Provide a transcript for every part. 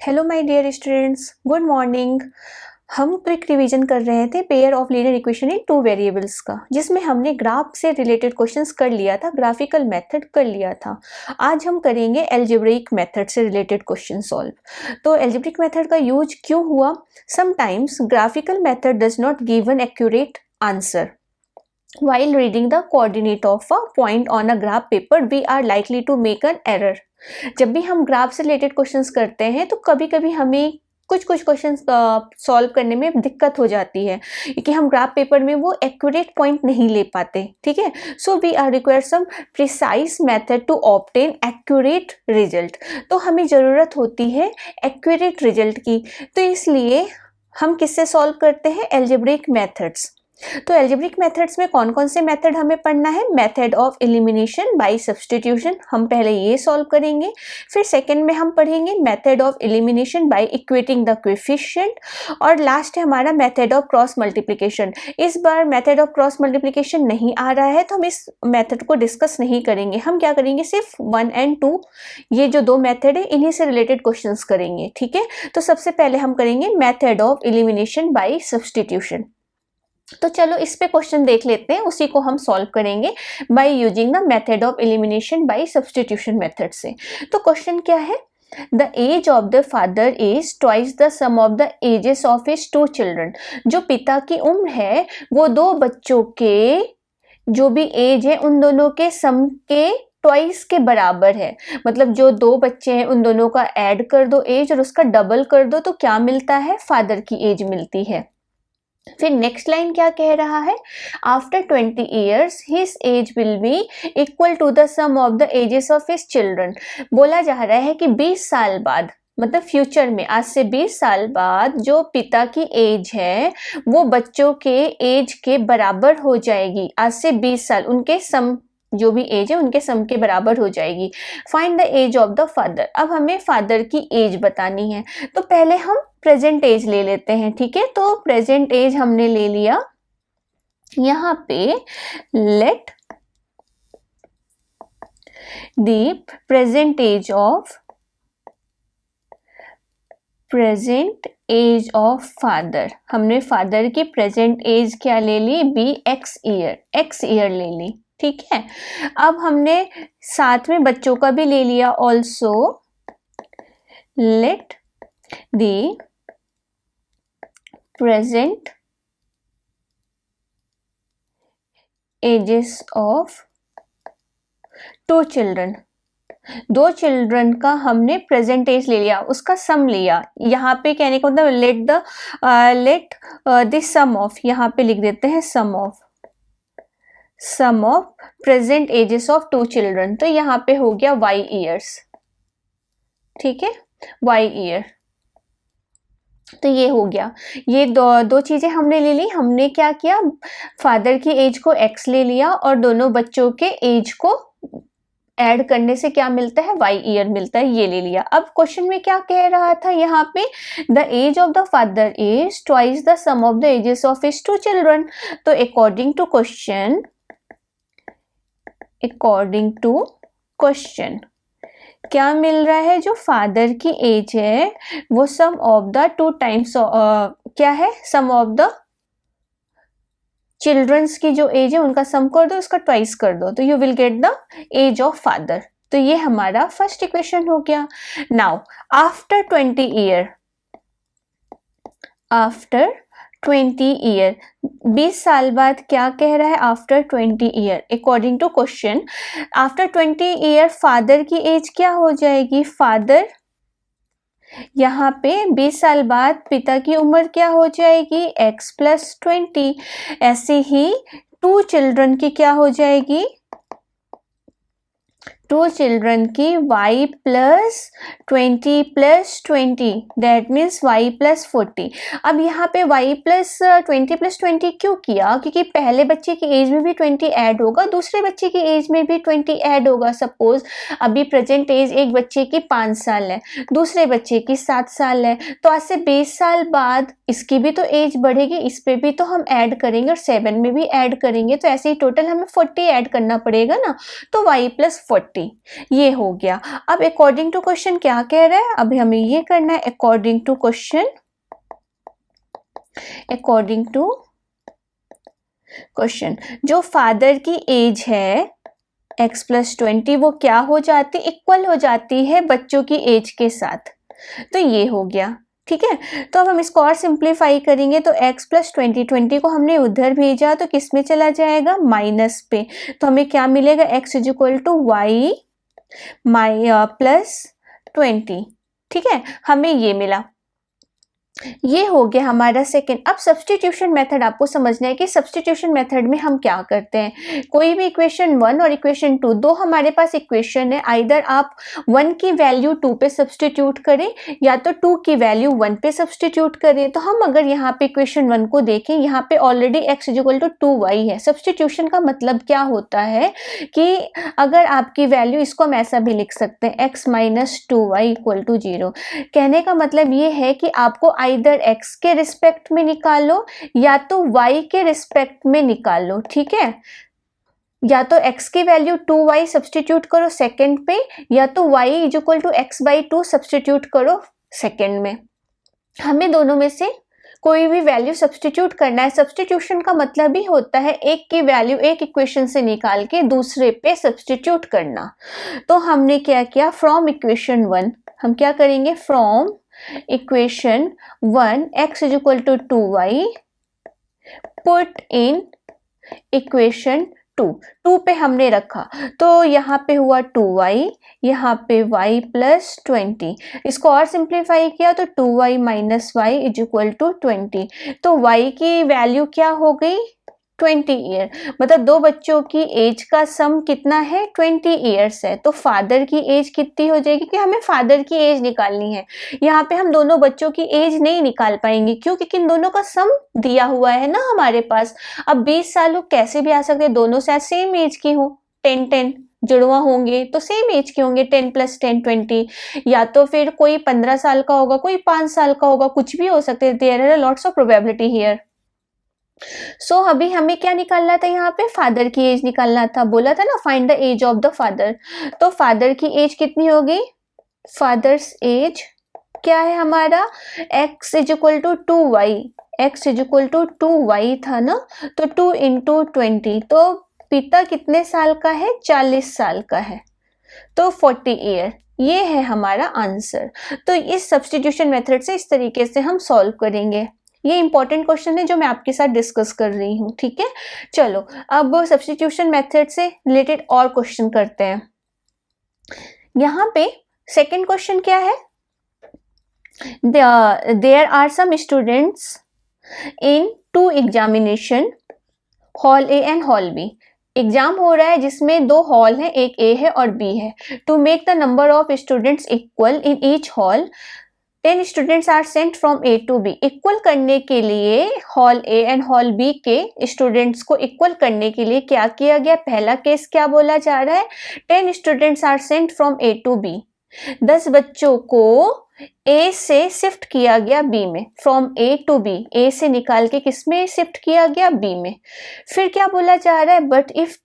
Hello my dear students, good morning. हम quick revision कर रहे थे pair of linear equation in two variables का, जिसमें हमने ग्राफ से रिलेटेड क्वेश्चंस कर लिया था, ग्राफिकल मेथड कर लिया था। आज हम करेंगे एल्जेब्रिक मेथड से रिलेटेड क्वेश्चन सॉल्व। तो एल्जेब्रिक मेथड का यूज क्यों हुआ? Sometimes graphical method does not give an accurate answer. While reading the coordinate of a point on a graph paper, we are likely to make an error. जब भी हम graph से related questions करते हैं तो कभी कभी हमें कुछ क्वेश्चंस सॉल्व करने में दिक्कत हो जाती है क्योंकि हम ग्राफ पेपर में वो एक्यूरेट पॉइंट नहीं ले पाते। ठीक है, so we are require some precise method to obtain accurate result. तो हमें ज़रूरत होती है एक्यूरेट रिजल्ट की, तो इसलिए हम किससे सॉल्व करते हैं? Algebraic methods. तो एल्जेब्रिक मेथड्स में कौन कौन से मेथड हमें पढ़ना है? Method of elimination by substitution, हम पहले ये सॉल्व करेंगे। फिर सेकंड में हम पढ़ेंगे method of elimination bye equating the coefficient, और लास्ट है हमारा मेथड ऑफ क्रॉस मल्टीप्लिकेशन। इस बार मेथड ऑफ क्रॉस मल्टीप्लिकेशन नहीं आ रहा है तो हम इस मेथड को डिस्कस नहीं करेंगे। हम क्या करेंगे? सिर्फ 1 और 2, ये जो दो मेथड है इन्हीं से रिलेटेड क्वेश्चन करेंगे। ठीक है, तो सबसे पहले हम करेंगे method of elimination by substitution. तो चलो इस पे क्वेश्चन देख लेते हैं, उसी को हम सॉल्व करेंगे by using the method of elimination by substitution method से। तो क्वेश्चन क्या है? The age of the father is twice the sum of the ages of his 2 children. जो पिता की उम्र है वो दो बच्चों के जो भी एज है उन दोनों के सम के ट्वाइस के बराबर है। मतलब जो दो बच्चे हैं उन दोनों का ऐड कर दो एज और उसका डबल कर दो तो क्या मिलता है? फादर की एज मिलती है। फिर नेक्स्ट लाइन क्या कह रहा है? After 20 years his age will be equal to the sum of the ages of his children. बोला जा रहा है कि 20 साल बाद, मतलब फ्यूचर में, आज से 20 साल बाद जो पिता की एज है वो बच्चों के एज के बराबर हो जाएगी। आज से 20 साल उनके सम, जो भी एज है उनके सम के बराबर हो जाएगी। Find the age of the father. अब हमें फादर की एज बतानी है, तो पहले हम प्रेजेंट एज ले लेते हैं। ठीक है, तो प्रेजेंट एज हमने ले लिया। यहाँ पे let the present age of father, हमने फादर की प्रेजेंट एज क्या ले ली? x ईयर ले ली। ठीक है, अब हमने साथ में बच्चों का भी ले लिया। Also let the present ages of 2 children. 2 children का हमने प्रेजेंट एज ले लिया, उसका सम लिया। यहाँ पे कहने का मतलब लेट द सम ऑफ, यहाँ पे लिख देते हैं sum of present ages of 2 children. तो यहाँ पे हो गया y ईयर्स। ठीक है, y ईयर। तो ये हो गया, ये दो चीजें हमने ले ली। हमने क्या किया? फादर की एज को x ले लिया और दोनों बच्चों के एज को ऐड करने से क्या मिलता है? y ईयर मिलता है, ये ले लिया। अब क्वेश्चन में क्या कह रहा था? यहाँ पे the age of the father is twice the sum of the ages of his 2 children. तो अकॉर्डिंग टू क्वेश्चन क्या मिल रहा है? जो फादर की एज है वो सम ऑफ द 2 टाइम्स क्या है? सम ऑफ द चिल्ड्रंस की जो एज है उनका सम कर दो, उसका ट्वाइस कर दो, तो you will get the age of father. तो ये हमारा फर्स्ट इक्वेशन हो गया। नाउ आफ्टर 20 ईयर, 20 साल बाद क्या कह रहा है? After 20 year. According to question after 20 year father की एज क्या हो जाएगी? फादर, यहाँ पे 20 साल बाद पिता की उम्र क्या हो जाएगी? x + 20। ऐसे ही 2 चिल्ड्रन की क्या हो जाएगी? 2 चिल्ड्रन की y + 20 + 20, दैट मीन्स y + 40। अब यहाँ पे y + 20 + 20 क्यों किया? क्योंकि पहले बच्चे की एज में भी 20 ऐड होगा, दूसरे बच्चे की एज में भी 20 ऐड होगा। सपोज अभी प्रेजेंट एज एक बच्चे की 5 साल है, दूसरे बच्चे की 7 साल है, तो आज से 20 साल बाद इसकी भी तो एज बढ़ेगी, इस पे भी तो हम ऐड करेंगे और 7 में भी ऐड करेंगे, तो ऐसे ही टोटल हमें 40 ऐड करना पड़ेगा ना। तो y + 40 40, ये हो गया। अब अकॉर्डिंग टू क्वेश्चन क्या कह रहा है, अभी हमें ये करना है according to question. According to question जो फादर की एज है x + 20 वो क्या हो जाती, इक्वल हो जाती है बच्चों की एज के साथ। तो ये हो गया, ठीक है। तो अब हम इसको और सिंप्लीफाई करेंगे तो x + 20, 20 को हमने उधर भेजा तो किस में चला जाएगा, माइनस पे। तो हमें क्या मिलेगा, x = y + 20, ठीक है, हमें ये मिला। ये हो गया हमारा सेकंड। अब सब्स्टिट्यूशन मेथड आपको समझना है कि सब्स्टिट्यूशन मेथड में हम क्या करते हैं। कोई भी इक्वेशन 1 और इक्वेशन 2, दो हमारे पास इक्वेशन है, आइदर आप 1 की वैल्यू 2 पे सब्स्टिट्यूट करें या तो 2 की वैल्यू 1 पे सब्स्टिट्यूट करें। तो हम अगर यहाँ पे इक्वेशन 1 को देखें, यहाँ पे ऑलरेडी x = 2y है। सब्स्टिट्यूशन का मतलब क्या होता है कि अगर आपकी वैल्यू, इसको हम ऐसा भी लिख सकते हैं x - 2y = 0। कहने का मतलब ये है कि आपको आइदर x के रिस्पेक्ट में निकालो या तो y के रिस्पेक्ट में निकालो, ठीक है। या तो x की वैल्यू 2y सब्स्टिट्यूट करो सेकंड पे, या तो y = x/2 सब्स्टिट्यूट करो सेकंड में। हमें दोनों में से कोई भी वैल्यू सब्स्टिट्यूट करना है। सब्स्टिट्यूशन का मतलब ही होता है एक की वैल्यू एक इक्वेशन से निकाल के दूसरे पे सब्स्टिट्यूट करना। तो हमने क्या किया, फ्रॉम इक्वेशन 1 हम क्या करेंगे, from equation 1 x = 2y put in equation 2 पे हमने रखा तो यहाँ पे हुआ 2y, यहाँ पे y + 20। इसको और सिंप्लीफाई किया तो 2y - y = 20। तो y की वैल्यू क्या हो गई, 20 ईयर। मतलब दो बच्चों की एज का सम कितना है, 20 ईयर्स है। तो फादर की एज कितनी हो जाएगी, कि हमें फादर की एज निकालनी है। यहाँ पे हम दोनों बच्चों की एज नहीं निकाल पाएंगे, क्यों, क्योंकि इन दोनों का सम दिया हुआ है ना हमारे पास। अब 20 साल कैसे भी आ सकते हैं, दोनों शायद सेम एज की हो, 10 जुड़वा होंगे तो सेम एज के होंगे, 10 + 10 20। या तो फिर कोई 15 साल का होगा, कोई 5 साल का होगा, कुछ भी हो सकते हैं। There are lots of probability here. So अभी हमें क्या निकालना था, यहाँ पे फादर की एज निकालना था। बोला था ना find the age of the father. तो फादर की एज कितनी हो गई, फादर्स एज क्या है हमारा, x = 2y, x = 2y था ना। तो 2 × 20, तो पिता कितने साल का है, 40 साल का है, तो 40 ईयर। ये है हमारा आंसर। तो इस सब्स्टिट्यूशन मेथड से इस तरीके से हम सॉल्व करेंगे। ये इंपॉर्टेंट क्वेश्चन है जो मैं आपके साथ डिस्कस कर रही हूँ, ठीक है। चलो अब सब्स्टिट्यूशन मेथड से रिलेटेड और क्वेश्चन करते हैं। यहाँ पे सेकंड क्वेश्चन क्या है, there are some students in 2 examination, hall A and hall B. Exam हो रहा है जिसमें 2 हॉल हैं, एक ए है और बी है। To make the number of students equal in each hall, 10 students are sent from A to B. Equal करने के लिए hall A and hall B के स्टूडेंट्स को इक्वल करने के लिए क्या किया गया, पहला केस क्या बोला जा रहा है, 10 students are sent from A to B. 10 बच्चों को ए से शिफ्ट किया गया बी में, फ्रॉम ए टू बी, ए से निकाल के किस में शिफ्ट किया गया, बी में। फिर क्या बोला जा रहा है, but if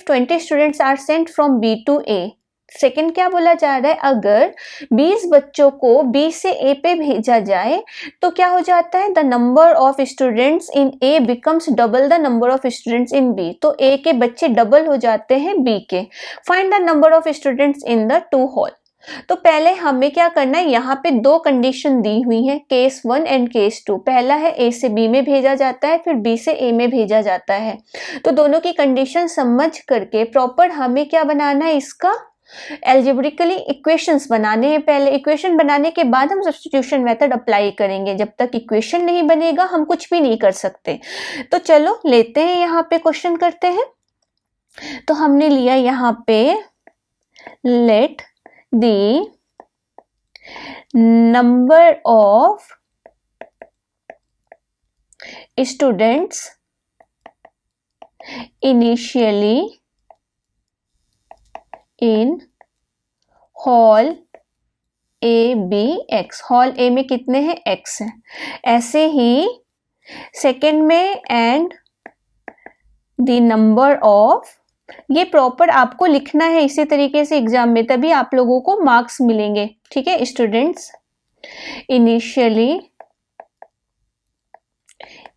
20 students are sent from B to A. Second क्या बोला जा रहा है, अगर 20 बच्चों को बी से ए पे भेजा जाए तो क्या हो जाता है, the number of students in A becomes double the number of students in B. तो ए के बच्चे डबल हो जाते हैं बी के। Find the number of students in the 2 hall. तो पहले हमें क्या करना है, यहाँ पे 2 कंडीशन दी हुई है, केस 1 एंड केस 2। पहला है ए से बी में भेजा जाता है, फिर बी से ए में भेजा जाता है। तो दोनों की कंडीशन समझ करके प्रॉपर हमें क्या बनाना है, इसका एल्जेब्रिकली इक्वेशंस बनाने हैं। पहले इक्वेशन बनाने के बाद हम सब्स्टिट्यूशन मेथड अप्लाई करेंगे। जब तक इक्वेशन नहीं बनेगा हम कुछ भी नहीं कर सकते। तो चलो लेते हैं, यहाँ पे क्वेश्चन करते हैं। तो हमने लिया यहाँ पे, let the number of students initially in hall A B X. Hall A में कितने हैं, एक्स हैं। ऐसे ही सेकेंड में, एंड द नंबर ऑफ ये प्रॉपर आपको लिखना है इसी तरीके से एग्जाम में, तभी आप लोगों को मार्क्स मिलेंगे। ठीक है students, initially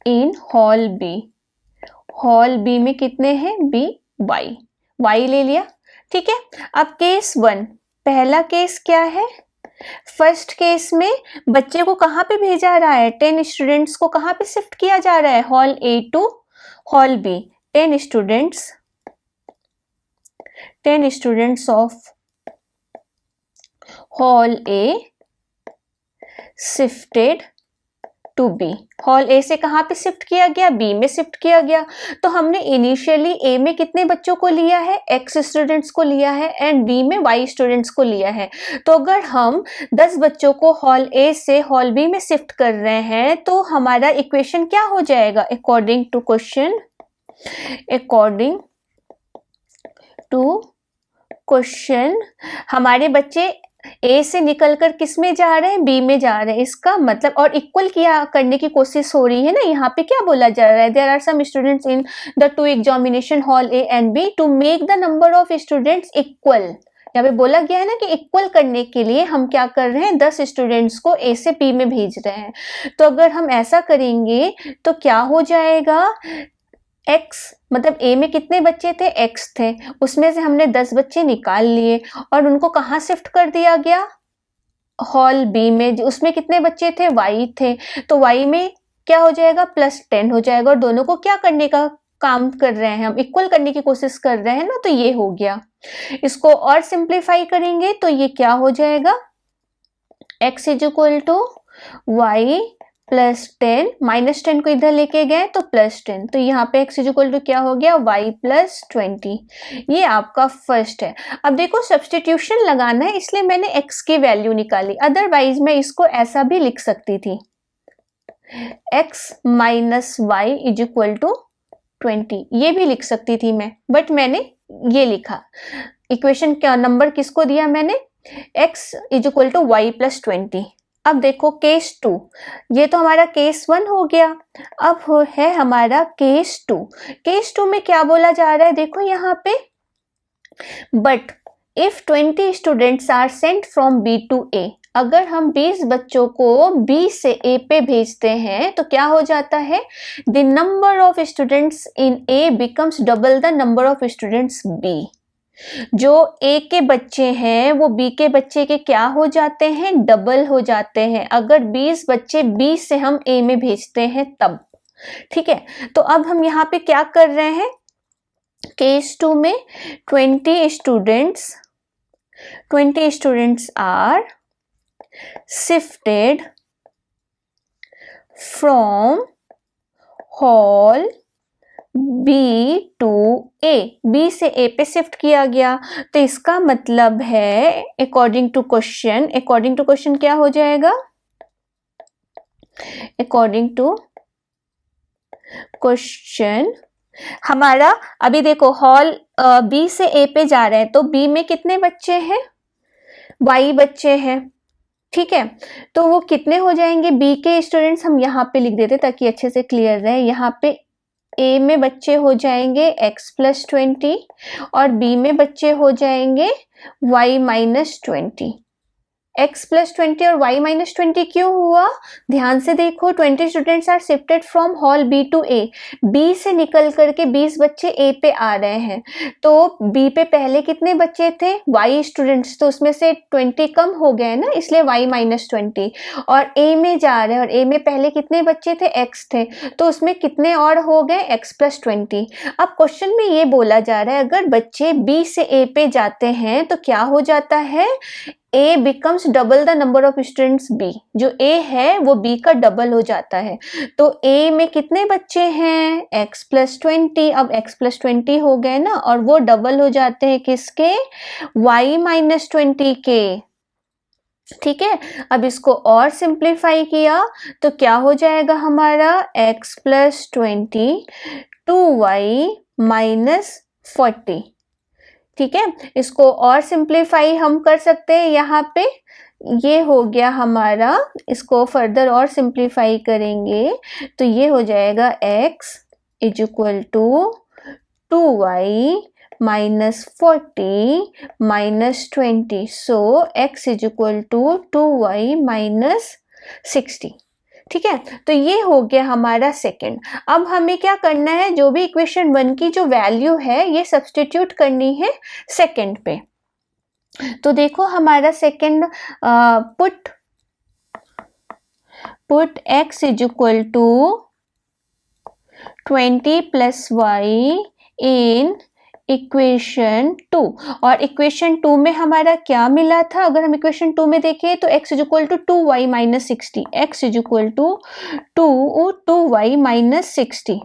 in hall B, hall B में कितने हैं, बी वाई, वाई ले लिया। ठीक है, अब केस 1, पहला केस क्या है, फर्स्ट केस में बच्चे को कहाँ पे भेजा रहा है, 10 स्टूडेंट्स को कहाँ पे शिफ्ट किया जा रहा है, hall A to hall B. 10 students of hall A shifted to B, hall A से कहाँ पे शिफ्ट किया गया, बी में शिफ्ट किया गया। तो हमने इनिशियली ए में कितने बच्चों को लिया है, x स्टूडेंट्स को लिया है, एंड बी में y स्टूडेंट्स को लिया है। तो अगर हम 10 बच्चों को हॉल ए से हॉल बी में शिफ्ट कर रहे हैं तो हमारा इक्वेशन क्या हो जाएगा, अकॉर्डिंग टू क्वेश्चन हमारे बच्चे ए से निकलकर किस में जा रहे हैं, बी में जा रहे हैं। इसका मतलब, और इक्वल किया करने की कोशिश हो रही है ना, यहाँ पे क्या बोला जा रहा है, there are some students in the two examination hall A and B to make the number of students equal. यहाँ पे बोला गया है ना कि इक्वल करने के लिए हम क्या कर रहे हैं, 10 स्टूडेंट्स को ए से बी में भेज रहे हैं। तो अगर हम ऐसा करेंगे तो क्या हो जाएगा, x मतलब a में कितने बच्चे थे, x थे, उसमें से हमने 10 बच्चे निकाल लिए और उनको कहाँ शिफ्ट कर दिया गया, हॉल b में, उसमें कितने बच्चे थे, y थे। तो y में क्या हो जाएगा, +10 हो जाएगा, और दोनों को क्या करने का काम कर रहे हैं, हम इक्वल करने की कोशिश कर रहे हैं ना, तो ये हो गया। इसको और सिंप्लीफाई करेंगे तो ये क्या हो जाएगा, x = y +10, -10 को इधर लेके गए तो +10, तो यहाँ पे x = क्या हो गया, y +20। ये आपका फर्स्ट है। अब देखो सब्स्टिट्यूशन लगाना है, इसलिए मैंने x की वैल्यू निकाली, अदरवाइज मैं इसको ऐसा भी लिख सकती थी, x - y = 20, ये भी लिख सकती थी मैं, बट मैंने ये लिखा। इक्वेशन का नंबर किसको दिया मैंने, x = y +20। अब देखो केस 2, ये तो हमारा केस 1 हो गया, अब है हमारा केस 2। केस 2 में क्या बोला जा रहा है, देखो यहाँ पे, but if 20 students are sent from B to A, अगर हम 20 बच्चों को बी से ए पे भेजते हैं तो क्या हो जाता है, the number of students in A becomes double the number of students B. जो ए के बच्चे हैं वो बी के बच्चे के क्या हो जाते हैं, डबल हो जाते हैं, अगर 20 बच्चे बी से हम ए में भेजते हैं तब। ठीक है, तो अब हम यहाँ पे क्या कर रहे हैं, केस 2 में 20 students are shifted from hall B to A, B से ए पे शिफ्ट किया गया। तो इसका मतलब है अकॉर्डिंग टू क्वेश्चन क्या हो जाएगा, अकॉर्डिंग टू क्वेश्चन हमारा, अभी देखो हॉल बी से ए पे जा रहे हैं तो बी में कितने बच्चे हैं, y बच्चे हैं। ठीक है, तो वो कितने हो जाएंगे, बी के स्टूडेंट्स हम यहाँ पे लिख देते ताकि अच्छे से क्लियर रहे। यहाँ पे ए में बच्चे हो जाएंगे x +20 और बी में बच्चे हो जाएंगे y -20। x +20 और y -20 क्यों हुआ, ध्यान से देखो, 20 students are shifted from hall B to A, B से निकल करके 20 बच्चे ए पे आ रहे हैं, तो बी पे पहले कितने बच्चे थे, y स्टूडेंट्स, तो उसमें से 20 कम हो गए ना, इसलिए y -20, और ए में जा रहे हैं और ए में पहले कितने बच्चे थे, x थे, तो उसमें कितने और हो गए, x +20। अब क्वेश्चन में ये बोला जा रहा है अगर बच्चे बी से ए पे जाते हैं तो क्या हो जाता है, A becomes double the number of students B, जो A है वो B का डबल हो जाता है। तो A में कितने बच्चे हैं, x +20, अब x +20 हो गए ना, और वो डबल हो जाते हैं किसके, y -20 के। ठीक है, अब इसको और सिंप्लीफाई किया तो क्या हो जाएगा हमारा, x +20 2y -40। ठीक है, इसको और सिंप्लीफाई हम कर सकते हैं, यहाँ पे ये हो गया हमारा, इसको फर्दर और सिंप्लीफाई करेंगे तो ये हो जाएगा x = 2y -40 -20, so x is equal to 2y -60। ठीक है, तो ये हो गया हमारा सेकंड। अब हमें क्या करना है, जो भी इक्वेशन 1 की जो वैल्यू है ये सब्स्टिट्यूट करनी है सेकंड पे। तो देखो हमारा second, put x is equal to 20 + y in equation 2। और इक्वेशन 2 में हमारा क्या मिला था, अगर हम इक्वेशन 2 में देखें तो x is equal to 2y -60, x is equal to 2y -60,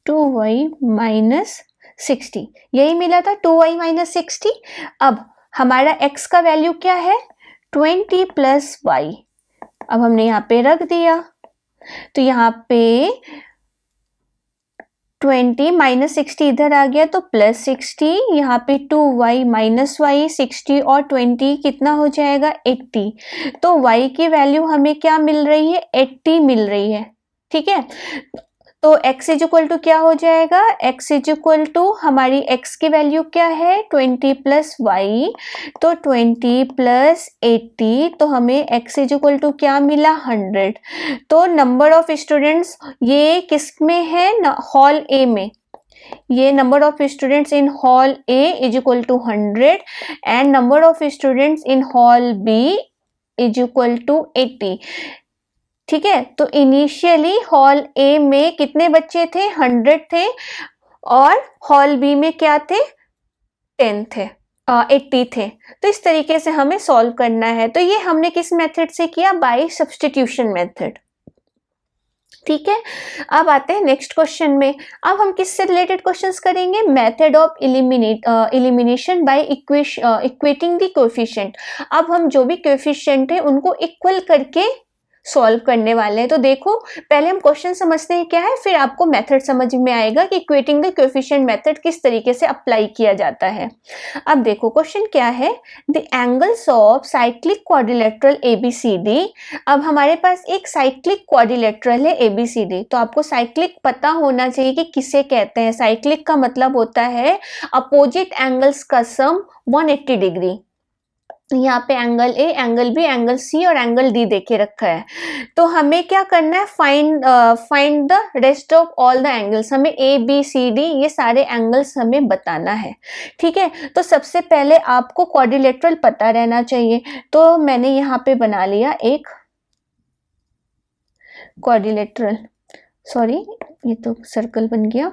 2y -60 यही मिला था, 2y -60। अब हमारा x का वैल्यू क्या है, 20 + y। अब हमने यहाँ पे रख दिया, तो यहाँ पे 20 -60 इधर आ गया तो +60, यहाँ पे 2y -y, 60 और 20 कितना हो जाएगा, 80। तो y की वैल्यू हमें क्या मिल रही है, 80 मिल रही है। ठीक है, तो x इज इक्वल टू क्या हो जाएगा, x इज इक्वल टू हमारी x की वैल्यू क्या है, 20 + y, तो 20 + 80, तो हमें x इज इक्वल टू क्या मिला, 100। तो नंबर ऑफ स्टूडेंट्स ये किस में है, हॉल ए में, ये number of students in hall A is equal to 100 and number of students in hall B is equal to 80। ठीक है, तो इनिशियली हॉल ए में कितने बच्चे थे, 100 थे, और हॉल बी में क्या थे, 10 थे, 80 थे। तो इस तरीके से हमें सॉल्व करना है। तो ये हमने किस मेथड से किया, बाय सब्स्टिट्यूशन मेथड। ठीक है, अब आते हैं नेक्स्ट क्वेश्चन में। अब हम किससे रिलेटेड क्वेश्चंस करेंगे, method of elimination bye equating the coefficient. अब हम जो भी कोएफिशिएंट है उनको इक्वल करके सॉल्व करने वाले हैं। तो देखो पहले हम क्वेश्चन समझते हैं क्या है, फिर आपको मेथड समझ में आएगा कि इक्वेटिंग द कोएफिशिएंट मेथड किस तरीके से अप्लाई किया जाता है। अब देखो क्वेश्चन क्या है, the angles of cyclic quadrilateral ABCD। अब हमारे पास एक साइक्लिक क्वाड्रिलेटरल है ABCD, तो आपको साइक्लिक पता होना चाहिए कि किसे कहते हैं। साइक्लिक का मतलब होता है अपोजिट एंगल्स का सम 180 डिग्री। यहाँ पे angle A, angle B, angle C और एंगल डी देके रखा है। तो हमें क्या करना है, find the rest of all the angles. हमें ए बी सी डी ये सारे एंगल्स हमें बताना है। ठीक है, तो सबसे पहले आपको क्वाड्रिलेटरल पता रहना चाहिए। तो मैंने यहाँ पे बना लिया एक क्वाड्रिलेटरल, सॉरी ये तो सर्कल बन गया।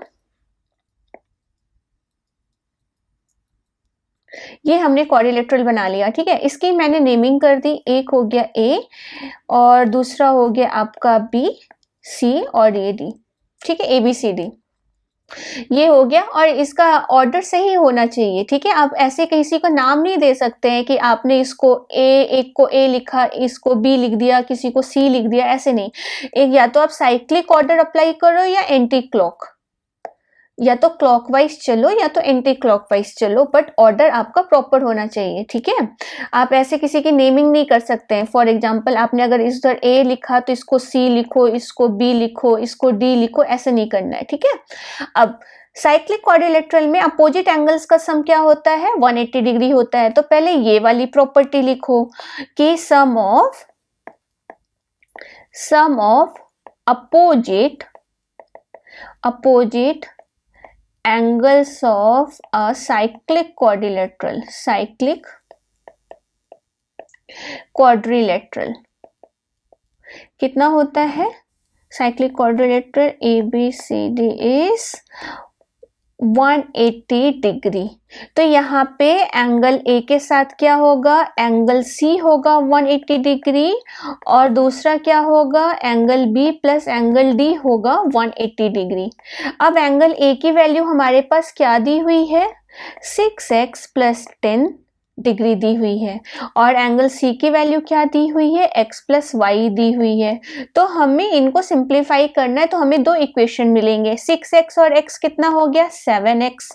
ये हमने क्वाड्रिलेटरल बना लिया। ठीक है, इसकी मैंने नेमिंग कर दी, एक हो गया ए और दूसरा हो गया आपका बी, सी और ये डी। ठीक है, ABCD ये हो गया, और इसका ऑर्डर सही होना चाहिए। ठीक है, आप ऐसे किसी को नाम नहीं दे सकते हैं कि आपने इसको एक को ए लिखा, इसको बी लिख दिया, किसी को सी लिख दिया, ऐसे नहीं। एक या तो आप साइक्लिक ऑर्डर अप्लाई करो या एंटी क्लॉक, या तो क्लॉकवाइज चलो या तो एंटी क्लॉकवाइज चलो, बट ऑर्डर आपका प्रॉपर होना चाहिए। ठीक है, आप ऐसे किसी की नेमिंग नहीं कर सकते हैं। फॉर एग्जांपल आपने अगर इधर ए लिखा तो इसको सी लिखो, इसको बी लिखो, इसको डी लिखो, ऐसे नहीं करना है। ठीक है, अब साइक्लिक क्वाड्रिलेटरल में अपोजिट एंगल्स का सम क्या होता है, 180 डिग्री होता है। तो पहले ये वाली प्रॉपर्टी लिखो कि sum of opposite angles of a cyclic quadrilateral कितना होता है, cyclic quadrilateral ABCD is 180 degree. तो यहाँ पे एंगल ए के साथ क्या होगा, एंगल सी होगा 180 डिग्री, और दूसरा क्या होगा, angle B plus angle D होगा 180 डिग्री। अब एंगल ए की वैल्यू हमारे पास क्या दी हुई है, 6x + 10 डिग्री दी हुई है और एंगल सी की वैल्यू क्या दी हुई है, x प्लस वाई दी हुई है। तो हमें इनको सिंप्लीफाई करना है, तो हमें दो इक्वेशन मिलेंगे, 6x और x कितना हो गया 7x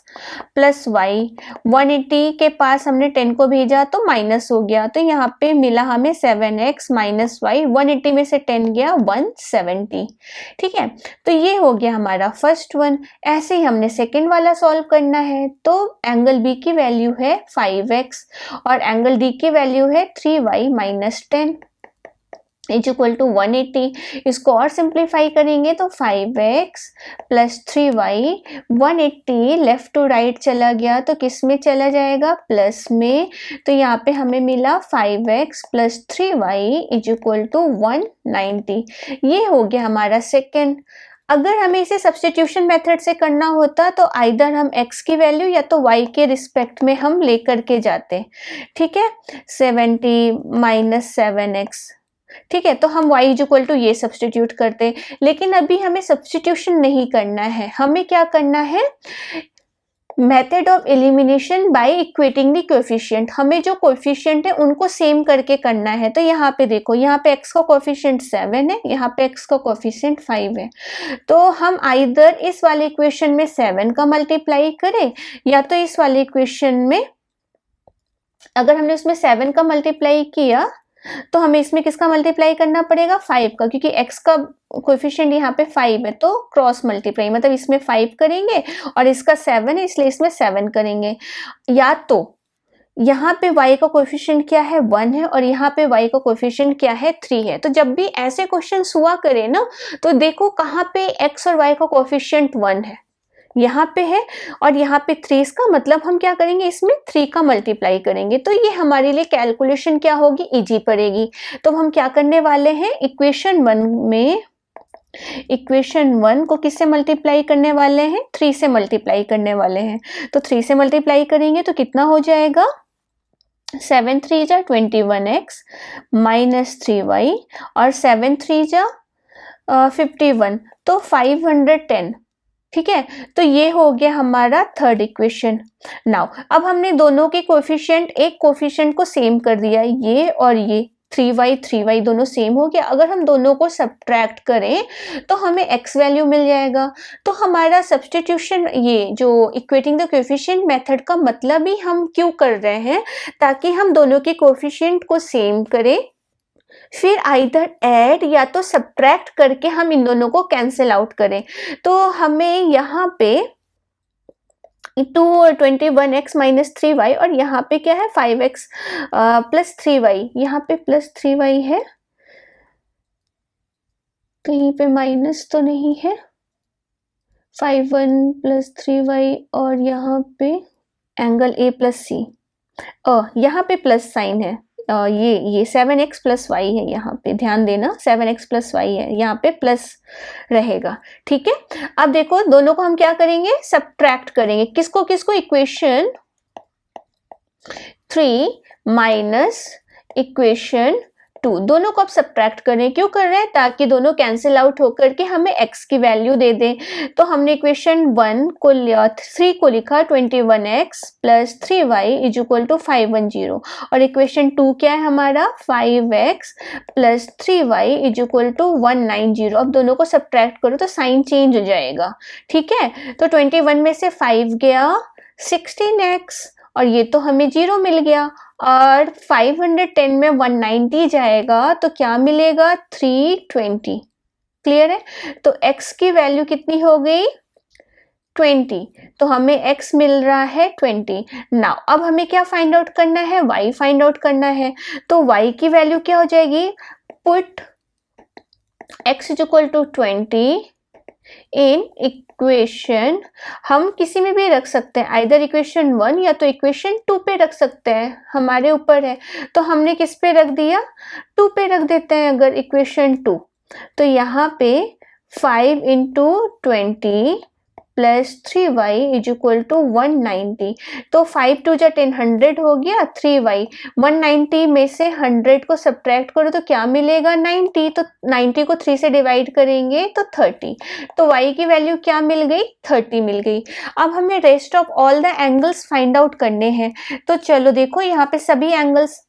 प्लस वाई। 180 के पास हमने 10 को भेजा तो माइनस हो गया, तो यहाँ पे मिला हमें 7x माइनस वाई। 180 में से 10 गया 170। ठीक है, तो ये हो गया हमारा फर्स्ट वन। ऐसे ही हमने सेकेंड वाला सॉल्व करना है, तो एंगल बी की वैल्यू है 5x और एंगल डी की वैल्यू है 3y minus 10 is equal to 180। इसको और सिंप्लीफाई करेंगे तो 5x plus 3y, 180 left to right चला गया तो किस में चला जाएगा, प्लस में। तो यहाँ पे हमें मिला 5x plus 3y is equal to 190। ये हो गया हमारा सेकेंड। अगर हमें इसे सब्स्टिट्यूशन मेथड से करना होता तो आइदर हम x की वैल्यू या तो y के रिस्पेक्ट में हम लेकर के जाते। ठीक है, 70 माइनस 7x। ठीक है, तो हम y इज इक्वल टू ये सब्स्टिट्यूट करते, लेकिन अभी हमें सब्स्टिट्यूशन नहीं करना है। हमें क्या करना है, method of elimination bye equating the coefficient. हमें जो कोएफिशिएंट है उनको सेम करके करना है। तो यहाँ पे देखो, यहाँ पे x का कोएफिशिएंट 7 है, यहाँ पे x का कोएफिशिएंट 5 है। तो हम आइदर इस वाले इक्वेशन में 7 का मल्टीप्लाई करें या तो इस वाले इक्वेशन में, अगर हमने उसमें 7 का मल्टीप्लाई किया तो हमें इसमें किसका मल्टीप्लाई करना पड़ेगा, 5 का, क्योंकि x का कोएफिशिएंट यहाँ पे 5 है तो क्रॉस मल्टीप्लाई, मतलब इसमें 5 करेंगे और इसका 7 है इसलिए इसमें 7 करेंगे। या तो यहाँ पे y का कोएफिशिएंट क्या है 1 है और यहाँ पे y का कोएफिशिएंट क्या है 3 है। तो जब भी ऐसे क्वेश्चन हुआ करे ना, तो देखो कहाँ पे x और y का कोएफिशिएंट 1 है, यहाँ पे है और यहाँ पे 3, इसका मतलब हम क्या करेंगे, इसमें 3 का मल्टीप्लाई करेंगे। तो ये हमारे लिए कैलकुलेशन क्या होगी, इजी पड़ेगी। तो हम क्या करने वाले हैं, इक्वेशन 1 में, इक्वेशन 1 को किससे मल्टीप्लाई करने वाले हैं, 3 से मल्टीप्लाई करने वाले हैं। तो 3 से मल्टीप्लाई करेंगे तो कितना हो जाएगा, 7 3 जा 21x माइनस 3y और 7 3 जा 51, तो 510। ठीक है, तो ये हो गया हमारा थर्ड इक्वेशन। नाउ अब हमने दोनों के कोएफिशिएंट, एक कोएफिशिएंट को सेम कर दिया, ये और ये 3y दोनों सेम हो गया। अगर हम दोनों को सब्ट्रैक्ट करें तो हमें x वैल्यू मिल जाएगा। तो हमारा सब्स्टिट्यूशन, ये जो इक्वेटिंग द कोएफिशिएंट मेथड का मतलब ही हम क्यों कर रहे हैं, ताकि हम दोनों के कोएफिशिएंट को सेम करें, फिर आइदर ऐड या तो सब्ट्रैक्ट करके हम इन दोनों को कैंसिल आउट करें। तो हमें यहाँ पे 21x माइनस 3y और यहाँ पे क्या है 5x प्लस 3y, यहाँ पे प्लस 3y है, कहीं पे माइनस तो नहीं है, 51 प्लस 3y और यहाँ पे एंगल a प्लस c, यहाँ पे प्लस साइन है, ये 7x प्लस वाई है, यहाँ पे ध्यान देना 7x प्लस वाई है, यहाँ पे प्लस रहेगा। ठीक है, अब देखो दोनों को हम क्या करेंगे, सब्ट्रैक्ट करेंगे। किसको किसको, इक्वेशन 3 माइनस इक्वेशन 2, दोनों को अब सब्ट्रैक्ट करें। क्यों कर रहे हैं, ताकि दोनों कैंसिल आउट होकर के हमें x की वैल्यू दे दें। तो हमने इक्वेशन 1 को 3 को लिखा 21x plus 3y is equal to 510 और इक्वेशन 2 क्या है हमारा 5x plus 3y is equal to 190। अब दोनों को सब्ट्रैक्ट करो तो साइन चेंज हो जाएगा। ठीक है, तो 21 में से 5 गया 16x और ये तो हमें 0 मिल गया और 510 में 190 जाएगा तो क्या मिलेगा 320। क्लियर है, तो x की वैल्यू कितनी हो गई 20, तो हमें x मिल रहा है 20। नाउ अब हमें क्या फाइंड आउट करना है, y फाइंड आउट करना है। तो y की वैल्यू क्या हो जाएगी, put x is equal to 20 in equation, हम किसी में भी रख सकते हैं, आइदर इक्वेशन 1 या तो इक्वेशन 2 पे रख सकते हैं, हमारे ऊपर है। तो हमने किस पे रख दिया, 2 पे रख देते हैं अगर इक्वेशन 2। तो यहाँ पे 5 into 20 plus 3y is equal to 190। तो 5 2 जा 10, 100 हो गया। 3y 190 में से 100 को सब्ट्रैक्ट करो तो क्या मिलेगा 90। तो 90 को 3 से डिवाइड करेंगे तो 30। तो y की वैल्यू क्या मिल गई 30 मिल गई। अब हमें rest of all the angles find out करने हैं। तो चलो देखो यहाँ पे सभी एंगल्स,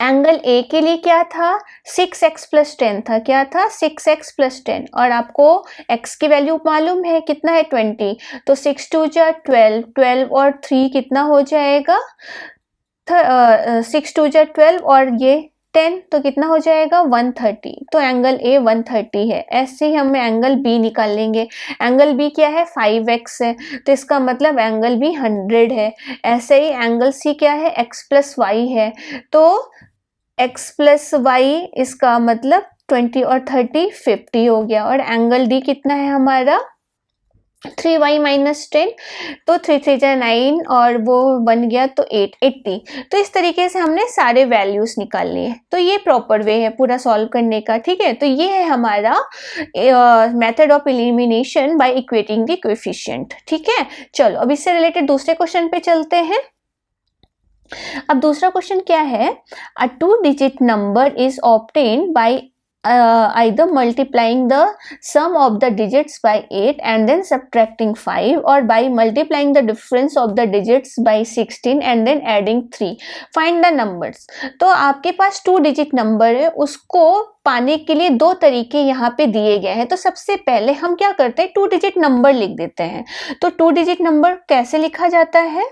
एंगल ए के लिए क्या था 6x प्लस 10 था। क्या था 6x प्लस 10 और आपको x की वैल्यू मालूम है कितना है 20। तो 6 2 जा 12, 12 और 3 कितना हो जाएगा 6 2 जा 12 और ये 10 तो कितना हो जाएगा 130। तो एंगल ए 130 है। ऐसे ही हमें एंगल बी निकाल लेंगे। एंगल बी क्या है 5x है, तो इसका मतलब एंगल बी 100 है। ऐसे ही एंगल सी क्या है x प्लस वाई है, तो x प्लस वाई इसका मतलब 20 और 30 50 हो गया। और एंगल डी कितना है हमारा 3y माइनस 10, तो 3 3 जा 9 और वो बन गया तो 8 80। तो इस तरीके से हमने सारे वैल्यूज निकाल लिए। तो ये प्रॉपर वे है पूरा सॉल्व करने का। ठीक है, तो ये है हमारा method of elimination bye equating the coefficient. ठीक है, चलो अब इससे रिलेटेड दूसरे क्वेश्चन पे चलते हैं। अब दूसरा क्वेश्चन क्या है, अ 2 digit number is obtained bye either multiplying the sum of the digits by 8 and then subtracting 5, or by multiplying the difference of the digits by 16 and then adding 3. Find the numbers. तो आपके पास 2 digit number है, उसको पाने के लिए दो तरीके यहाँ पे दिए गए हैं। तो सबसे पहले हम क्या करते हैं 2 डिजिट नंबर लिख देते हैं। तो 2 डिजिट नंबर कैसे लिखा जाता है,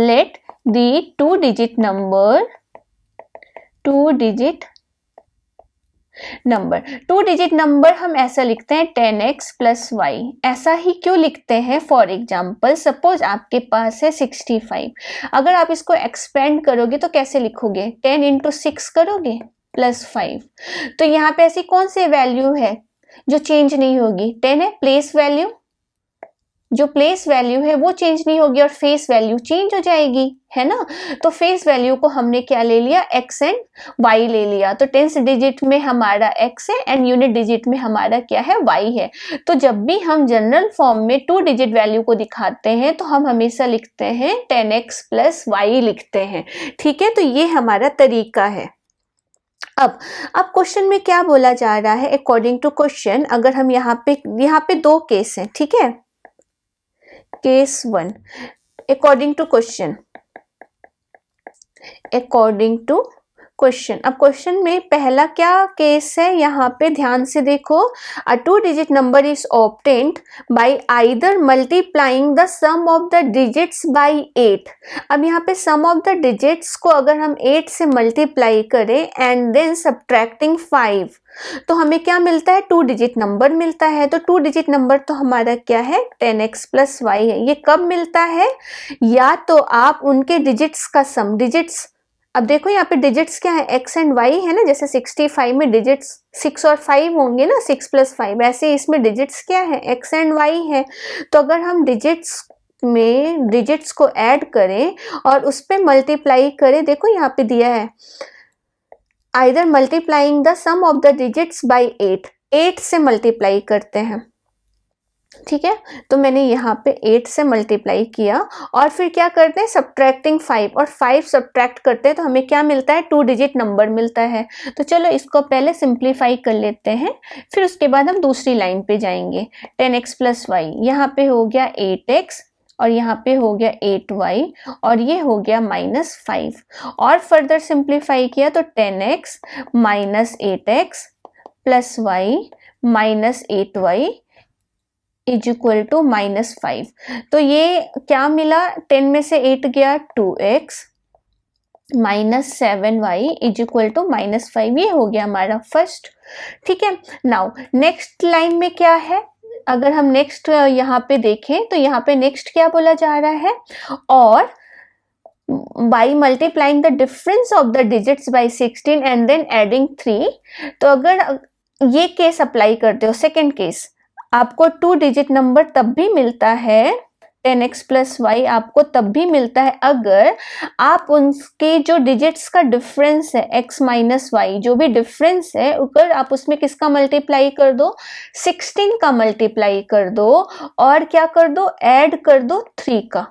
let the 2 digit number 2 digit number 2 digit number हम ऐसा लिखते हैं 10x प्लस वाई। ऐसा ही क्यों लिखते हैं, फॉर एग्जाम्पल सपोज आपके पास है 65, अगर आप इसको एक्सपेंड करोगे तो कैसे लिखोगे 10 इंटू 6 करोगे प्लस 5। तो यहाँ पे ऐसी कौन सी वैल्यू है जो चेंज नहीं होगी, 10 है। प्लेस वैल्यू, जो प्लेस वैल्यू है वो चेंज नहीं होगी और फेस वैल्यू चेंज हो जाएगी, है ना। तो फेस वैल्यू को हमने क्या ले लिया x एंड y ले लिया। तो 10th डिजिट में हमारा x है एंड यूनिट डिजिट में हमारा क्या है y है। तो जब भी हम जनरल फॉर्म में 2 डिजिट वैल्यू को दिखाते हैं तो हम हमेशा लिखते हैं 10x प्लस वाई लिखते हैं। ठीक है, तो ये हमारा तरीका है। अब क्वेश्चन में क्या बोला जा रहा है, अकॉर्डिंग टू क्वेश्चन, अगर हम यहाँ पे दो केस हैं। ठीक है, case 1 according to question, according to question. अब क्वेश्चन में पहला क्या केस है, यहाँ पे ध्यान से देखो, a 2 digit number is obtained by either multiplying the sum of the digits by 8। अब यहाँ पे सम ऑफ द डिजिट्स को अगर हम 8 से मल्टीप्लाई करें एंड देन सब्ट्रैक्टिंग 5, तो हमें क्या मिलता है 2 डिजिट नंबर मिलता है। तो 2 डिजिट नंबर तो हमारा क्या है 10x प्लस वाई है। ये कब मिलता है, या तो आप उनके डिजिट्स का सम, डिजिट्स, अब देखो यहाँ पे डिजिट्स क्या है x एंड y है ना, जैसे 65 में डिजिट्स 6 और 5 होंगे ना, 6 प्लस 5, ऐसे इसमें डिजिट्स क्या है x एंड y है। तो अगर हम डिजिट्स में डिजिट्स को ऐड करें और उस पर मल्टीप्लाई करें, देखो यहाँ पे दिया है either multiplying the sum of the digits by 8 से मल्टीप्लाई करते हैं। ठीक है, तो मैंने यहाँ पे 8 से मल्टीप्लाई किया और फिर क्या करते हैं सब्ट्रैक्टिंग 5, और 5 सब्ट्रैक्ट करते हैं तो हमें क्या मिलता है 2 डिजिट नंबर मिलता है। तो चलो इसको पहले सिंप्लीफाई कर लेते हैं, फिर उसके बाद हम दूसरी लाइन पे जाएंगे। 10x प्लस वाई, यहाँ पे हो गया 8x और यहाँ पे हो गया 8y और ये हो गया -5, और फर्दर सिंप्लीफाई किया तो 10x minus 8x plus Y minus 8y is equal to -5। तो ये क्या मिला, 10 में से 8 गया 2x minus 7y is equal to -5। ये हो गया हमारा फर्स्ट। ठीक है, नाउ नेक्स्ट लाइन में क्या है, अगर हम नेक्स्ट यहाँ पे देखें तो यहाँ पे नेक्स्ट क्या बोला जा रहा है, और by multiplying the difference of the digits by 16 and then adding 3। तो अगर ये केस अप्लाई करते हो, सेकेंड केस, आपको 2 डिजिट नंबर तब भी मिलता है 10x प्लस वाई आपको तब भी मिलता है अगर आप उनके जो डिजिट्स का डिफरेंस है x माइनस वाई, जो भी डिफरेंस है अगर आप उसमें किसका मल्टीप्लाई कर दो, 16 का मल्टीप्लाई कर दो और क्या कर दो, ऐड कर दो 3 का।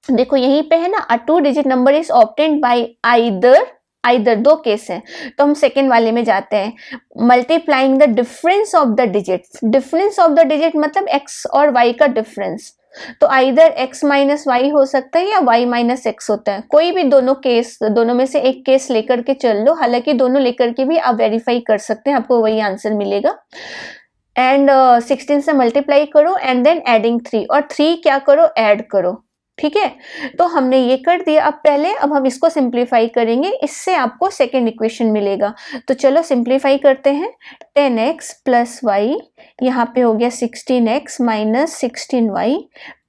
देखो यहीं पे है ना, अ 2 digit number is obtained by either दो केस है, तो हम सेकेंड वाले में जाते हैं, multiplying the difference of the digits. Difference of the digit मतलब x और y का डिफरेंस, तो आइदर x माइनस वाई हो सकता है या y माइनस एक्स होता है, कोई भी दोनों केस, दोनों में से एक केस लेकर के चल लो, हालांकि दोनों लेकर के भी आप वेरीफाई कर सकते हैं, आपको वही आंसर मिलेगा। एंड 16 से मल्टीप्लाई करो एंड देन एडिंग 3, और 3 क्या करो, ऐड करो। ठीक है, तो हमने ये कर दिया। अब हम इसको सिंप्लीफाई करेंगे, इससे आपको सेकेंड इक्वेशन मिलेगा। तो चलो सिंप्लीफाई करते हैं। 10x प्लस वाई, यहाँ पे हो गया 16x माइनस 16y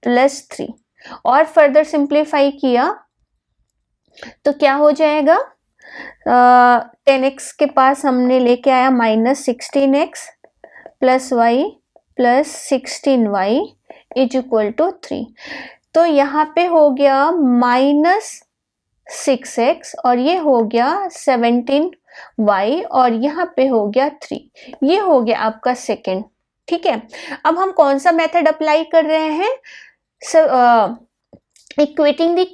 प्लस 3, और फर्दर सिंप्लीफाई किया तो क्या हो जाएगा, 10x के पास हमने लेके आया minus 16x plus Y plus 16y is equal to 3। तो यहाँ पे हो गया माइनस 6x और ये हो गया 17y और यहाँ पे हो गया 3, ये हो गया आपका सेकेंड। ठीक है, अब हम कौन सा मेथड अप्लाई कर रहे हैं, इक्वेटिंग द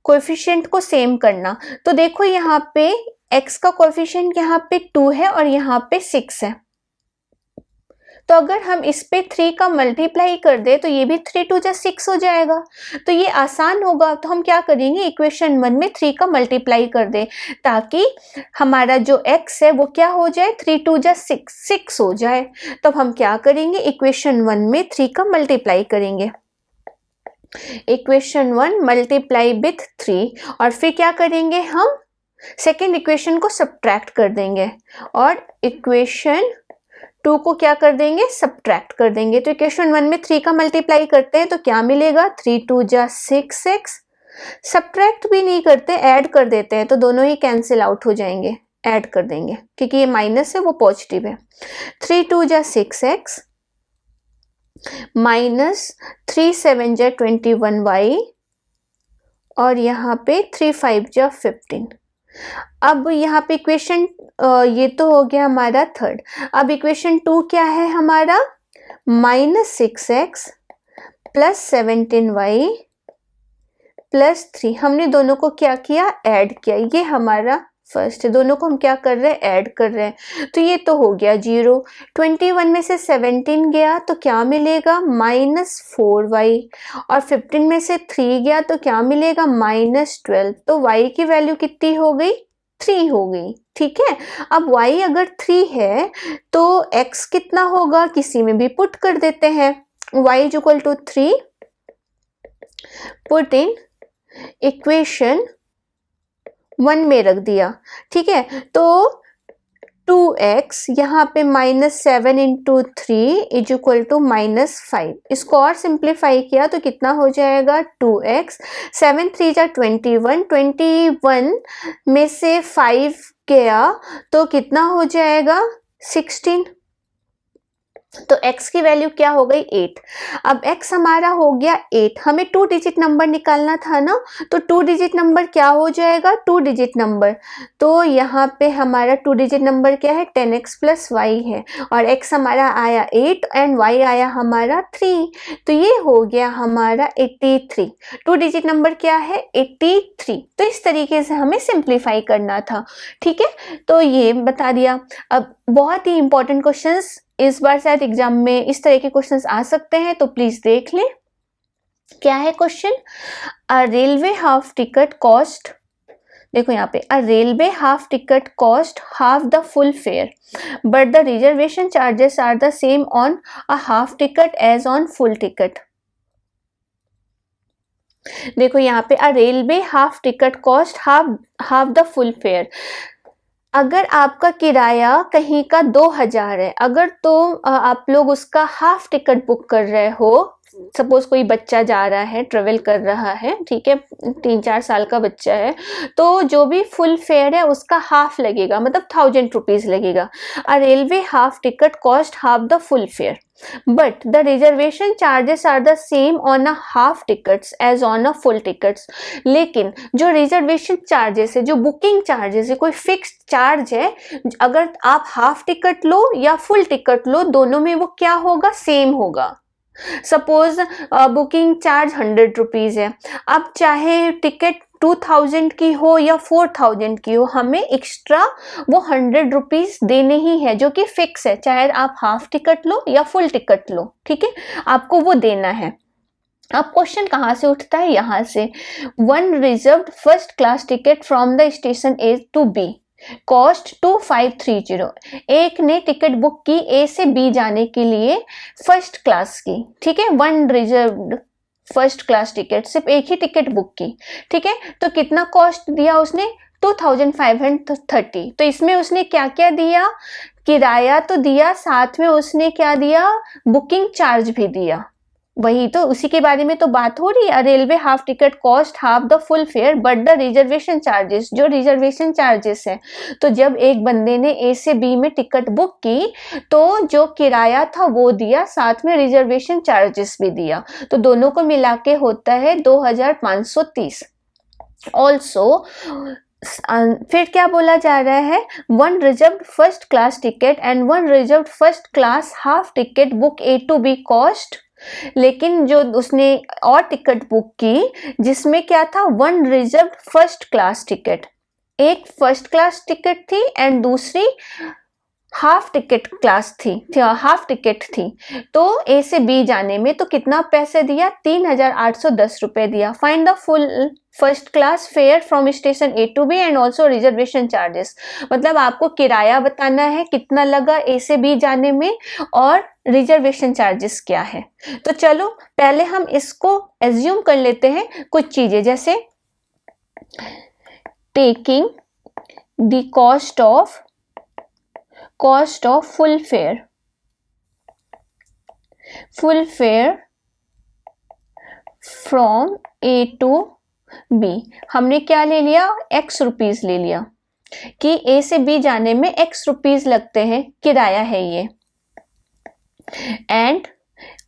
कोएफिशिएंट को सेम करना। तो देखो यहाँ पे x का कोएफिशिएंट यहाँ पे 2 है और यहाँ पे 6 है, तो अगर हम इस पे 3 का मल्टीप्लाई कर दे तो ये भी 3 2 जा 6 हो जाएगा, तो ये आसान होगा। तो हम क्या करेंगे, इक्वेशन 1 में 3 का मल्टीप्लाई कर दे ताकि हमारा जो x है वो क्या हो जाए, 3 2 जा 6 हो जाए। तो हम क्या करेंगे, इक्वेशन 1 में 3 का मल्टीप्लाई करेंगे, इक्वेशन 1 मल्टीप्लाई विथ 3, और फिर क्या करेंगे, हम सेकेंड इक्वेशन को सब्ट्रैक्ट कर देंगे और इक्वेशन 2 को क्या कर देंगे, सब्ट्रैक्ट कर देंगे। तो इक्वेशन 1 में 3 का मल्टीप्लाई करते हैं तो क्या मिलेगा, 3 2 जा 6x, सब्ट्रैक्ट भी नहीं करते, ऐड कर देते हैं, तो दोनों ही कैंसिल आउट हो जाएंगे, ऐड कर देंगे क्योंकि ये माइनस है वो पॉजिटिव है। 3 2 जा 6x माइनस 3 7 जा 21y और यहाँ पे 3 5 जा 15। अब यहाँ पे इक्वेशन ये तो हो गया हमारा थर्ड। अब इक्वेशन 2 क्या है हमारा, minus 6x plus 17y plus 3, हमने दोनों को क्या किया, ऐड किया, ये हमारा फर्स्ट है, दोनों को हम क्या कर रहे हैं, ऐड कर रहे हैं, तो ये तो हो गया 0। 21 में से 17 गया तो क्या मिलेगा, माइनस 4y, और 15 में से 3 गया तो क्या मिलेगा, माइनस 12। तो y की वैल्यू कितनी हो गई, 3 हो गई। ठीक है, अब y अगर 3 है तो x कितना होगा, किसी में भी पुट कर देते हैं, y is equal to 3, put in equation 1 में रख दिया। ठीक है, तो 2x यहाँ पे minus 7 into 3 is equal to minus 5, इसको और सिंप्लीफाई किया तो कितना हो जाएगा, 2x, 7 3 जा 21, 21 में से 5 गया तो कितना हो जाएगा, 16। तो x की वैल्यू क्या हो गई, 8। अब x हमारा हो गया 8, हमें 2 डिजिट नंबर निकालना था ना, तो 2 डिजिट नंबर क्या हो जाएगा, 2 डिजिट नंबर, तो यहाँ पे हमारा 2 डिजिट नंबर क्या है, 10x प्लस वाई है, और x हमारा आया 8 एंड y आया हमारा 3, तो ये हो गया हमारा 83। 2 डिजिट नंबर क्या है, 83। तो इस तरीके से हमें सिंप्लीफाई करना था। ठीक है, तो ये बता दिया। अब बहुत ही इंपॉर्टेंट क्वेश्चंस इस बार शायद एग्जाम में इस तरह के क्वेश्चंस आ सकते हैं, तो प्लीज देख लें। क्या है question, a railway half ticket cost, देखो यहाँ पे, a railway half ticket cost half the full fare but the reservation charges are the same on a half ticket as on full ticket. देखो यहाँ पे, a railway half ticket cost half the full fare, अगर आपका किराया कहीं का 2000 है, अगर तो आप लोग उसका हाफ टिकट बुक कर रहे हो सपोज कोई बच्चा जा रहा है, ट्रेवल कर रहा है, ठीक है, 3-4 साल का बच्चा है, तो जो भी फुल फेयर है उसका हाफ लगेगा, मतलब 1000 रुपीज लगेगा। A railway half ticket cost half the full fare, but the reservation charges are the same on a half tickets as on a full tickets। लेकिन जो रिजर्वेशन चार्जेस है, जो booking charges है, कोई fixed charge है, अगर आप half ticket लो या फुल टिकट लो, दोनों में वो क्या होगा, सेम होगा। सपोज बुकिंग चार्ज 100 रुपीज है, अब चाहे टिकट 2000 की हो या 4000 की हो, हमें एक्स्ट्रा वो 100 रुपीज देने ही है, जो कि फिक्स है, चाहे आप हाफ टिकट लो या फुल टिकट लो, ठीक है, आपको वो देना है। अब क्वेश्चन कहाँ से उठता है, यहाँ से, one reserved first class ticket from the station A to B cost 2530। एक ने टिकट बुक की ए से बी जाने के लिए फर्स्ट क्लास की, ठीक है, one reserved first class ticket, सिर्फ एक ही टिकट बुक की, ठीक है, तो कितना कॉस्ट दिया उसने, 2530। तो इसमें उसने क्या क्या दिया, किराया तो दिया, साथ में उसने क्या दिया, बुकिंग चार्ज भी दिया। वही तो, उसी के बारे में तो बात हो रही है। Railway half ticket cost half the full fare but the reservation charges, जो रिजर्वेशन चार्जेस है, तो जब एक बंदे ने ए से बी में टिकट बुक की तो जो किराया था वो दिया, साथ में रिजर्वेशन चार्जेस भी दिया, तो दोनों को मिला के होता है 2530। ऑल्सो फिर क्या बोला जा रहा है, one reserved first class ticket and one reserved first class half ticket book A to B cost, लेकिन जो उसने और टिकट बुक की जिसमें क्या था, one reserved first class ticket, एक फर्स्ट क्लास टिकट थी एंड दूसरी हाफ टिकट क्लास थी, हाफ टिकट थी, तो ए से बी जाने में तो कितना पैसे दिया, 3810 रुपए दिया। Find the full first class fare from station A to B and also reservation charges, मतलब आपको किराया बताना है कितना लगा ए से बी जाने में और रिजर्वेशन चार्जेस क्या है। तो चलो पहले हम इसको एज्यूम कर लेते हैं कुछ चीजें, जैसे taking the cost of full fare from A to B, हमने क्या ले लिया, x रुपीज ले लिया कि ए से बी जाने में x रुपीज लगते हैं, किराया है ये, एंड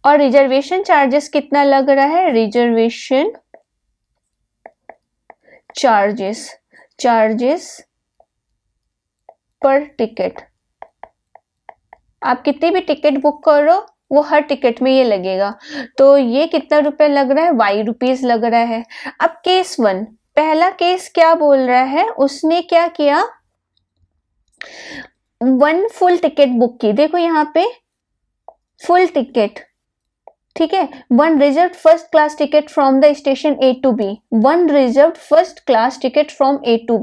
और रिजर्वेशन चार्जेस कितना लग रहा है, रिजर्वेशन चार्जेस पर टिकट, आप कितनी भी टिकट बुक करो वो हर टिकट में ये लगेगा, तो ये कितना रुपए लग रहा है, y रुपीज लग रहा है। अब केस 1, पहला केस क्या बोल रहा है, उसने क्या किया, वन फुल टिकट बुक की, देखो यहाँ पे फुल टिकट, ठीक है, one reserve first class ticket from the station A to B, one reserve first class ticket from A to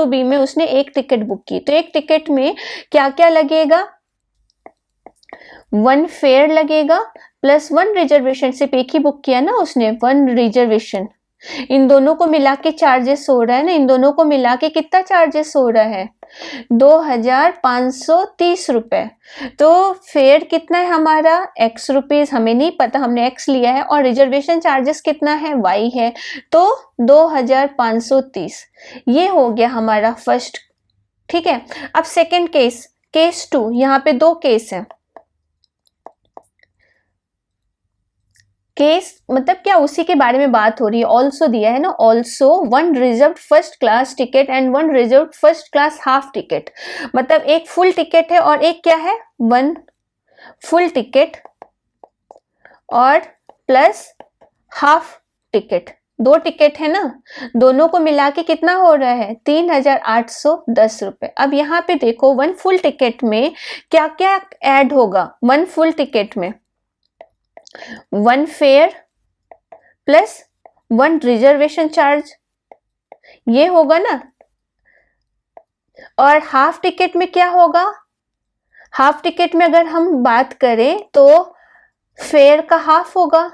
B में उसने एक टिकट बुक की, तो एक टिकट में क्या क्या लगेगा, वन फेयर लगेगा प्लस वन रिजर्वेशन, सिर्फ एक ही बुक किया ना उसने, वन रिजर्वेशन, इन दोनों को मिला के चार्जेस हो रहा है ना, इन दोनों को मिला के कितना चार्जेस हो रहा है, 2530 रुपए। तो फेयर कितना है हमारा, x रुपीज, हमें नहीं पता, हमने x लिया है, और रिजर्वेशन चार्जेस कितना है, y है, तो 2530, ये हो गया हमारा फर्स्ट, ठीक है। अब सेकंड केस 2, यहाँ पे दो केस है, केस मतलब क्या, उसी के बारे में बात हो रही है, ऑल्सो दिया है ना, also one reserve first class ticket and one reserve first class half ticket, मतलब एक फुल टिकट है और एक क्या है, वन फुल टिकट और प्लस हाफ टिकट, दो टिकट है ना, दोनों को मिला के कितना हो रहा है, 3810 रुपए। अब यहाँ पे देखो वन फुल टिकट में क्या क्या ऐड होगा, वन फुल टिकट में one fair plus one reservation charge, ये होगा ना, और हाफ टिकट में क्या होगा, हाफ टिकट में अगर हम बात करें तो फेयर का हाफ होगा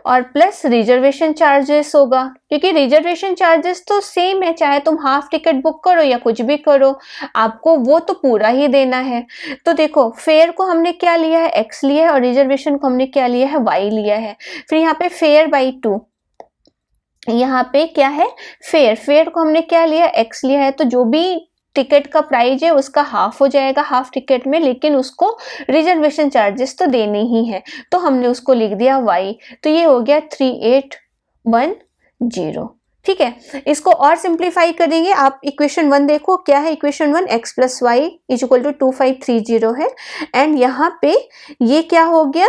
और प्लस रिजर्वेशन चार्जेस होगा, क्योंकि रिजर्वेशन चार्जेस तो सेम है, चाहे तुम हाफ टिकट बुक करो या कुछ भी करो, आपको वो तो पूरा ही देना है। तो देखो फेयर को हमने क्या लिया है, x लिया है, और रिजर्वेशन को हमने क्या लिया है, y लिया है। फिर यहाँ पे फेयर बाई 2, यहाँ पे क्या है, फेयर को हमने क्या लिया, x लिया है, तो जो भी टिकट का प्राइस है उसका हाफ हो जाएगा हाफ टिकट में, लेकिन उसको रिजर्वेशन चार्जेस तो देने ही है, तो हमने उसको लिख दिया y। तो ये हो गया 3810। ठीक है, इसको और सिंप्लीफाई करेंगे। आप इक्वेशन 1 देखो क्या है, equation 1 x plus Y is equal to 2530 है, एंड यहाँ पे ये क्या हो गया,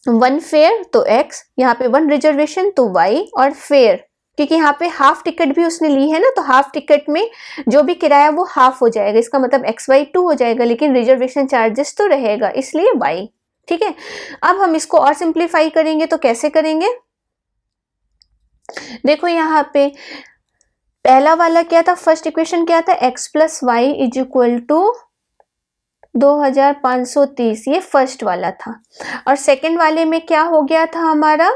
1 फेयर तो x, यहाँ पे 1 रिजर्वेशन तो y, और फेयर क्योंकि यहाँ पे हाफ टिकट भी उसने ली है ना, तो हाफ टिकट में जो भी किराया वो हाफ हो जाएगा, इसका मतलब x/2 हो जाएगा, लेकिन रिजर्वेशन चार्जेस तो रहेगा, इसलिए y। ठीक है, अब हम इसको और सिंप्लीफाई करेंगे तो कैसे करेंगे, देखो यहाँ पे पहला वाला क्या था, फर्स्ट इक्वेशन क्या था, x plus Y is equal to 2530, ये फर्स्ट वाला था। और सेकंड वाले में क्या हो गया था हमारा,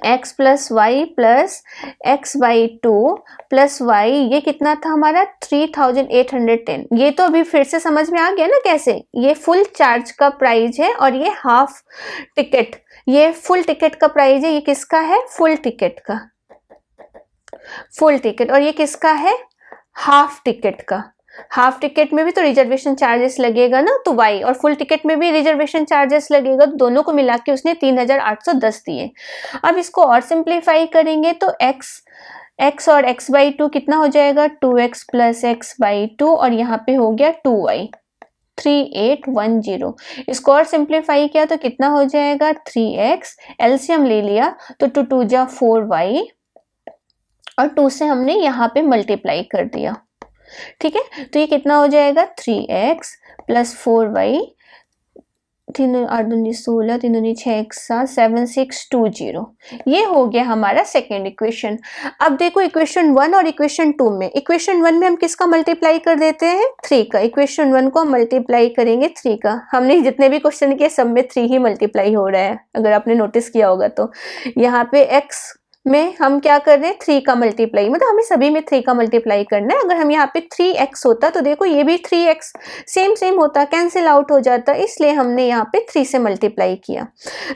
x plus Y plus x/2 plus y, ये कितना था हमारा 3810। ये तो अभी फिर से समझ में आ गया ना कैसे, ये फुल चार्ज का प्राइस है और ये हाफ टिकट, ये फुल टिकट का प्राइस है, ये किसका है, फुल टिकट का, फुल टिकट, और ये किसका है, हाफ टिकट का। हाफ टिकट में भी तो रिजर्वेशन चार्जेस लगेगा ना, तो y, और फुल टिकट में भी रिजर्वेशन चार्जेस लगेगा, तो दोनों को मिला के उसने 3810 दिए। अब इसको और सिंप्लीफाई करेंगे तो x और x/2 कितना हो जाएगा, 2x प्लस x/2, और यहाँ पे हो गया 2y 3810। इसको और सिंप्लीफाई किया तो कितना हो जाएगा, 3x, एलसीएम ले लिया तो 2 2 जा 4y, और 2 से हमने यहाँ पे मल्टीप्लाई कर दिया। ठीक है, तो ये कितना हो जाएगा, 3x प्लस 4y, 3 8 2 16, 3 2 6 1 7, 7620। ये हो गया हमारा सेकेंड इक्वेशन। अब देखो इक्वेशन 1 और इक्वेशन 2 में, इक्वेशन 1 में हम किसका मल्टीप्लाई कर देते हैं, 3 का। इक्वेशन 1 को हम मल्टीप्लाई करेंगे 3 का, हमने जितने भी क्वेश्चन किए सब में 3 ही मल्टीप्लाई हो रहा है, अगर आपने नोटिस किया होगा तो। यहाँ पे x में हम क्या कर रहे हैं, 3 का मल्टीप्लाई, मतलब हमें सभी में 3 का मल्टीप्लाई करना है। अगर हम यहाँ पे 3x होता तो देखो ये भी 3x सेम होता, कैंसिल आउट हो जाता, इसलिए हमने यहाँ पे 3 से मल्टीप्लाई किया।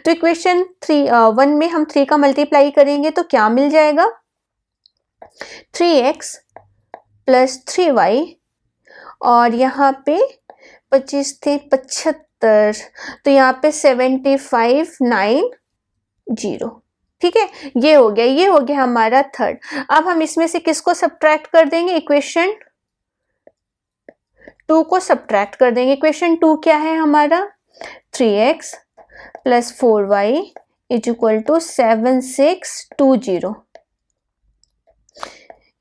तो इक्वेशन 1 में हम 3 का मल्टीप्लाई करेंगे तो क्या मिल जाएगा, 3x प्लस 3y, और यहाँ पे 25 थे 75, तो यहाँ पे 7590। ठीक है, ये हो गया हमारा थर्ड। अब हम इसमें से किसको सब्ट्रैक्ट कर देंगे, इक्वेशन 2 को सब्ट्रैक्ट कर देंगे। इक्वेशन 2 क्या है हमारा, 3x plus 4y is equal to 7620।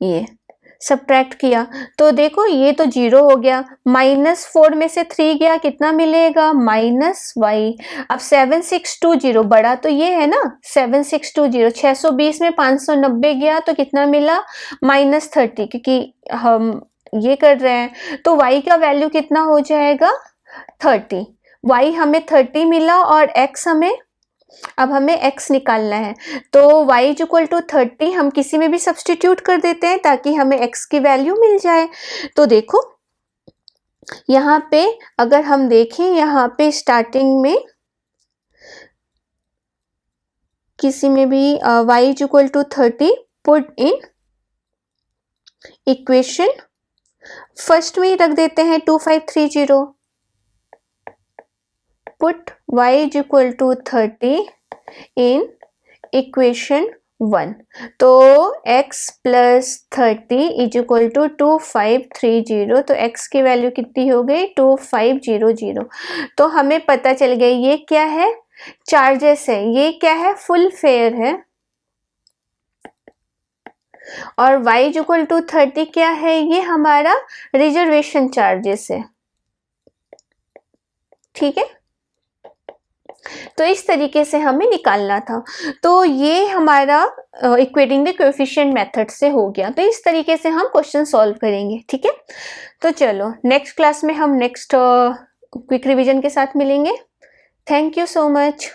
ये सब्ट्रैक्ट किया तो देखो ये तो 0 हो गया, -4 में से 3 गया, कितना मिलेगा, -y। अब 7620 बड़ा तो ये है ना, 7620, 620 में 590 गया तो कितना मिला, -30, क्योंकि हम ये कर रहे हैं, तो y का वैल्यू कितना हो जाएगा, 30। y हमें 30 मिला और x हमें, अब हमें x निकालना है, तो y इज इक्वल टू 30 हम किसी में भी सब्सटीट्यूट कर देते हैं ताकि हमें x की वैल्यू मिल जाए। तो देखो यहाँ पे अगर हम देखें, यहाँ पे स्टार्टिंग में किसी में भी y is equal to 30 put in equation, first में ही रख देते हैं 2530, put y is equal to 30 in equation 1, तो x plus 30 is equal to 2530, तो x की वैल्यू कितनी हो गई, 2500। तो हमें पता चल गया ये क्या है, चार्जेस है, ये क्या है, फुल फेयर है, और y इज इक्वल टू 30 क्या है, ये हमारा रिजर्वेशन चार्जेस है। ठीक है, तो इस तरीके से हमें निकालना था। तो ये हमारा इक्वेटिंग द कोएफिशिएंट मेथड से हो गया। तो इस तरीके से हम क्वेश्चन सॉल्व करेंगे। ठीक है, तो चलो नेक्स्ट क्लास में हम नेक्स्ट क्विक रिवीजन के साथ मिलेंगे। Thank you so much.